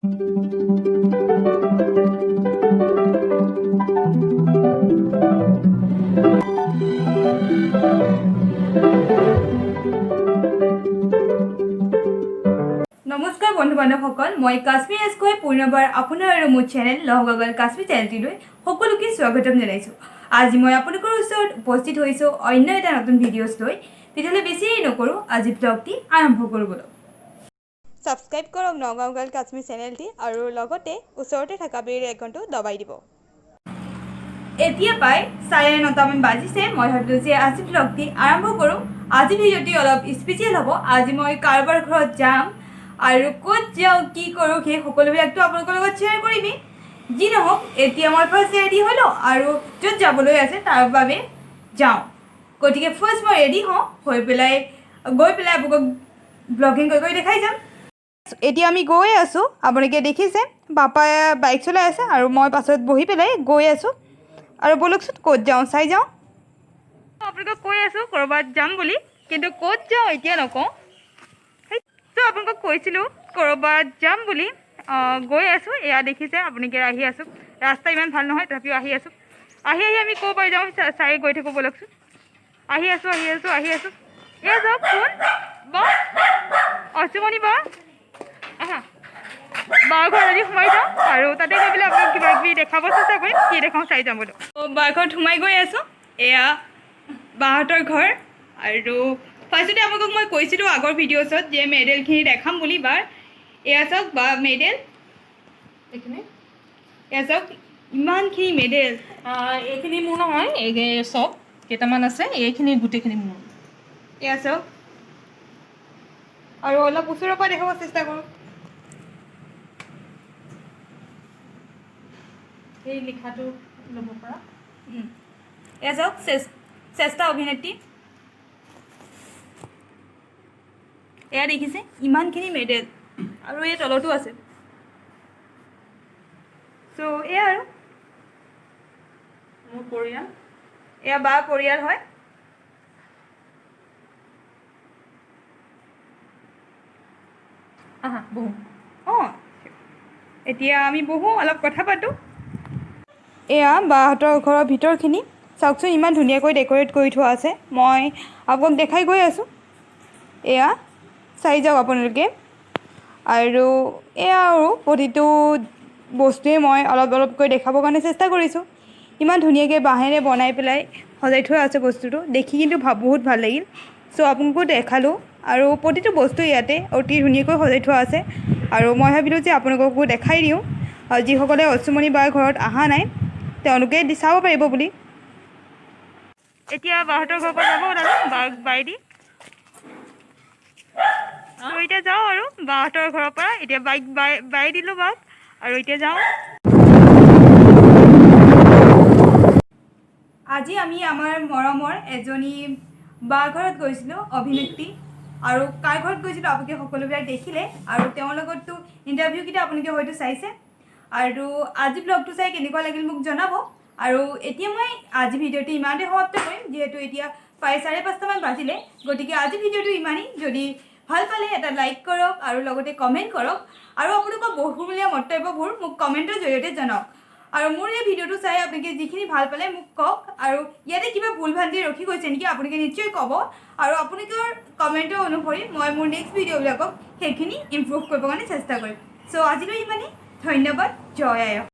নমস্কাৰ বন্ধু বান্ধৱসকল, মই কাশ্মীৰ এস্কৈ পুনৰবাৰ আপোনাৰ আৰু মোৰ চেনেল লহগগল কাশ্মীৰ চেনেলটিলৈ সকলোকে স্বাগতম জনাইছোঁ। আজি মই আপোনালোকৰ ওচৰত উপস্থিত হৈছোঁ অন্য এটা নতুন ভিডিঅ'ছ লৈ। তেতিয়াহ'লে বেছি দেৰি নকৰোঁ, আজি ব্লগটি আৰম্ভ কৰোঁ বলক। ছাবস্ক্ৰাইব কৰক লহগগল কাশ্মীৰ চেনেলটি আৰু লগতে ওচৰতে থকা বেল আইকনটো দবাই দিব। এতিয়া প্ৰায় 9:30মান বাজিছে। মই ভাবিলোঁ যে আজি ব্লগটি আৰম্ভ কৰোঁ। আজি ভিডিঅ'টি অলপ স্পেচিয়েল হ'ব। আজি মই কাৰোবাৰ ঘৰত যাম আৰু ক'ত যাওঁ কি কৰোঁ সেই সকলোবিলাকতো আপোনালোকৰ লগত শ্বেয়াৰ কৰিমেই। যি নহওক, এতিয়া মই ফাৰ্ষ্ট ৰেডি হৈ লওঁ আৰু য'ত যাবলৈ আছে তাৰ বাবে যাওঁ। গতিকে ফাৰ্ষ্ট মই ৰেডি হওঁ, গৈ পেলাই আপোনালোকক ব্লগিং কৰি দেখাই যাম। এতিয়া আমি গৈ আছোঁ, আপোনালোকে দেখিছে পাপাই বাইক চলাই আছে আৰু মই পাছত বহি পেলাই গৈ আছোঁ। আৰু বলকচোন ক'ত যাওঁ চাই যাওঁ। আপোনালোকক কৈ আছোঁ ক'ৰবাত যাম বুলি, কিন্তু ক'ত যাওঁ এতিয়া নকওঁ। আপোনালোকক কৈছিলোঁ ক'ৰবাত যাম বুলি, গৈ আছোঁ। এয়া দেখিছে আপোনালোকে আহি আছোঁ। ৰাস্তা ইমান ভাল নহয়, তথাপিও আহি আছোঁ। আহি আমি ক'ৰ পৰা যাওঁ চাই গৈ থাকোঁ বলকচোন। আহি আছোঁ। এয়া যাওক কোন বা অচুমণি বা, আহা বাৰ ঘৰত আজি সোমাই যাওঁ আৰু তাতে গৈ পেলাই আপোনাক কিবা কিবি দেখাব চেষ্টা কৰিম। কি দেখাওঁ চাই যাম বোলো। বাৰ ঘৰত সোমাই গৈ আছোঁ। এয়া বাহঁতৰ ঘৰ। আৰু ফাৰ্ষ্টতে আপোনালোকক মই কৈছিলোঁ আগৰ ভিডিঅ'ছত যে মেডেলখিনি দেখাম বুলি বাৰ। এয়া চাওক বা মেডেল, এইখিনি এয়া চাওক ইমানখিনি মেডেল। এইখিনি মোৰ নহয়, এই চব কেইটামান আছে, এইখিনি গোটেইখিনি মোৰ। এয়া চাওক আৰু অলপ ওচৰৰ পৰা দেখাব চেষ্টা কৰোঁ। এই লিখাটো ল'ব পৰা। এয়া চাওক শ্ৰেষ্ঠ অভিনেত্ৰী। এয়া দেখিছে ইমানখিনি মেডেল আৰু এই তলতো আছে। চ' এয়া আৰু মোৰ পৰিয়াল, এয়া বা পৰিয়াল হয়। আহা বহু। অঁ, এতিয়া আমি বহোঁ, অলপ কথা পাতোঁ। এয়া বাহঁতৰ ঘৰৰ ভিতৰখিনি চাওকচোন, ইমান ধুনীয়াকৈ ডেক'ৰেট কৰি থোৱা আছে। মই আপোনাক দেখাই গৈ আছোঁ। এয়া চাই যাওক আপোনালোকে। আৰু এয়া আৰু প্ৰতিটো বস্তুৱে মই অলপকৈ দেখাবৰ কাৰণে চেষ্টা কৰিছোঁ। ইমান ধুনীয়াকৈ বাঁহেৰে বনাই পেলাই সজাই থোৱা আছে বস্তুটো, দেখি কিন্তু বহুত ভাল লাগিল। চ' আপোনালোকো দেখালোঁ আৰু প্ৰতিটো বস্তু ইয়াতে অতি ধুনীয়াকৈ সজাই থোৱা আছে। আৰু মই ভাবিলোঁ যে আপোনালোককো দেখাই দিওঁ, যিসকলে অচুমণি বাৰ ঘৰত অহা নাই তেওঁলোকে চাব পাৰিব বুলি। এতিয়া বাহঁতৰ ঘৰৰ পৰা যাব ওলালোঁ বাইদি। ত' এতিয়া যাওঁ আৰু বাহঁতৰ ঘৰৰ পৰা এতিয়া বাইক বাই দিলোঁ বাক আৰু এতিয়া যাওঁ। আজি আমি আমাৰ মৰমৰ এজনী বাৰ ঘৰত গৈছিলোঁ, অভিনেত্ৰী। আৰু কাৰ ঘৰত গৈছিলোঁ আপোনালোকে সকলোবিলাক দেখিলে আৰু তেওঁৰ লগততো ইণ্টাৰভিউকেইটা আপোনালোকে হয়তো চাইছে। আৰু আজি ব্লগটো চাই কেনেকুৱা লাগিল মোক জনাব। আৰু এতিয়া মই আজি ভিডিঅ'টো ইমানতে সমাপ্ত কৰিম, যিহেতু এতিয়া প্ৰায় 5:30মান বাজিলে। গতিকে আজি ভিডিঅ'টো ইমানেই। যদি ভাল পালে এটা লাইক কৰক আৰু লগতে কমেণ্ট কৰক আৰু আপোনালোকৰ বহুমূলীয়া মন্তব্যবোৰ মোক কমেণ্টৰ জৰিয়তে জনাওক। আৰু মোৰ এই ভিডিঅ'টো চাই আপোনালোকে যিখিনি ভাল পালে মোক কওক, আৰু ইয়াতে কিবা ভুল ভ্ৰান্তি ৰখি গৈছে নেকি আপোনালোকে নিশ্চয় ক'ব। আৰু আপোনালোকৰ কমেণ্টৰ অনুসৰি মই মোৰ নেক্সট ভিডিঅ'বিলাকক সেইখিনি ইম্প্ৰুভ কৰিবৰ কাৰণে চেষ্টা কৰিম। চ' আজিলৈ ইমানেই। ধন্যবাদ। জয় আই অসম।